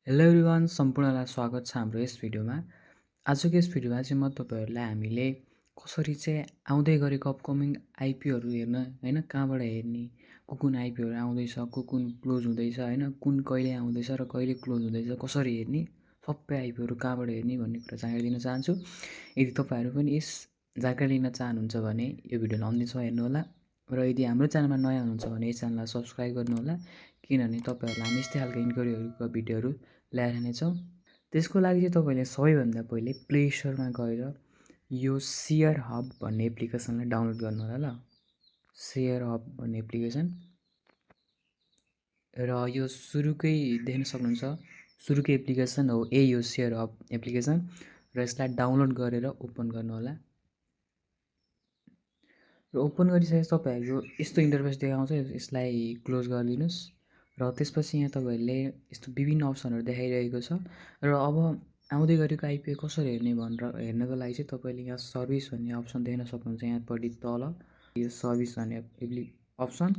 Hello everyone, सम्पूर्णलाई स्वागत छ हाम्रो यस भिडियोमा। आजको यस भिडियोमा चाहिँ म तपाईँहरूलाई हामीले कसरी चाहिँ आउँदै गरेको अपकमिङ आइपिओहरू हेर्न हैन, कहाँबाट हेर्ने, कुन आइपिओहरू आउँदैछ, कुन क्लोज हुँदैछ हैन, कुन कहिले आउँदैछ र कहिले क्लोज हुँदैछ, कसरी हेर्ने, सबै आइपिओहरू कहाँबाट हेर्ने भन्ने कुरा जानकारी दिन चाहन्छु। यदि तपाईँहरू पनि यस जानकारी लिन चाहनुहुन्छ भने यो भिडियोलाई अन्तिमसम्म हेर्नुहोला र यदि हाम्रो च्यानलमा नयाँ हुनुहुन्छ भने यस च्यानललाई सब्स्क्राइब गर्नुहोला, किनभने तपाईँहरूलाई हामी यस्तै खालको इन्क्वायरीहरूको भिडियोहरू ल्याएर नै छौँ। त्यसको लागि चाहिँ तपाईँले सबैभन्दा पहिले प्ले स्टोरमा गएर यो सेयर हब भन्ने एप्लिकेसनलाई डाउनलोड गर्नु होला ल। सेयर हब भन्ने एप्लिकेसन र यो सुरुकै देख्न सक्नुहुन्छ, सुरुकै एप्लिकेसन हो यो सेयर हब एप्लिकेसन र यसलाई डाउनलोड गरेर ओपन गर्नु होला। र ओपन गरिसकेपछि तपाईँहरूको यस्तो इन्टरफेस देखाउँछ, यसलाई क्लोज गरिदिनुहोस्। र त्यसपछि यहाँ तपाईँहरूले यस्तो विभिन्न अप्सनहरू देखाइरहेको छ र अब आउँदै गरेको आइपिओ कसरी हेर्ने भनेर हेर्नको लागि चाहिँ तपाईँले यहाँ सर्भिस भन्ने अप्सन देख्न सक्नुहुन्छ। यहाँपट्टि तल यो सर्भिस भन्ने अप्सन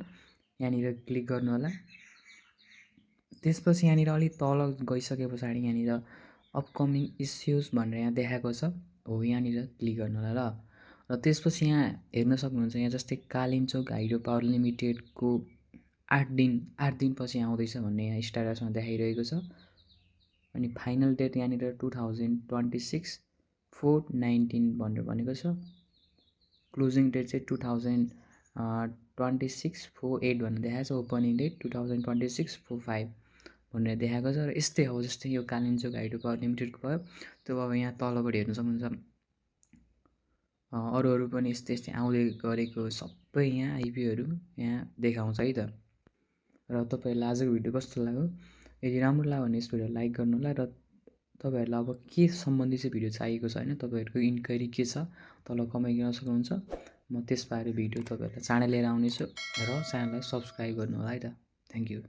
यहाँनिर क्लिक गर्नु होला। त्यसपछि यहाँनिर अलिक तल गइसके पछाडि यहाँनिर अपकमिङ इस्युज भनेर यहाँ देखाएको छ, हो यहाँनिर क्लिक गर्नु होला ल। र त्यसपछि यहाँ हेर्न सक्नुहुन्छ, यहाँ जस्तै कालिन्चोक हाइड्रो पावर लिमिटेडको 8 दिनपछि आउँदैछ भन्ने यहाँ स्ट्याटसमा देखाइरहेको छ। अनि फाइनल डेट यहाँनिर 2026/4/19 भनेर भनेको छ। क्लोजिङ डेट चाहिँ 2026/4/8 भनेर देखाएको छ। ओपनिङ डेट 2026/4/5 भनेर देखाएको छ। र यस्तै हो, जस्तै यो कालिन्चोक हाइड्रो पावर लिमिटेडको भयो। त्यो अब यहाँ तलबाट हेर्न सक्नुहुन्छ, अरू पनि यस्तै आउँदै गरेको सबै यहाँ आइपिओहरू यहाँ देखाउँछ है त। र तपाईँहरूलाई आजको भिडियो कस्तो लाग्यो, यदि राम्रो लाग्यो भने यस भिडियो लाइक गर्नु होला। र तपाईँहरूलाई अब के सम्बन्धी चाहिँ भिडियो चाहिएको छ होइन, तपाईँहरूको इन्क्वायरी के छ तल कमेन्ट गर्न सक्नुहुन्छ। म त्यसबारे भिडियो तपाईँहरूलाई चाँडै लिएर आउनेछु र च्यानललाई सब्सक्राइब गर्नु होला है त। Thank you.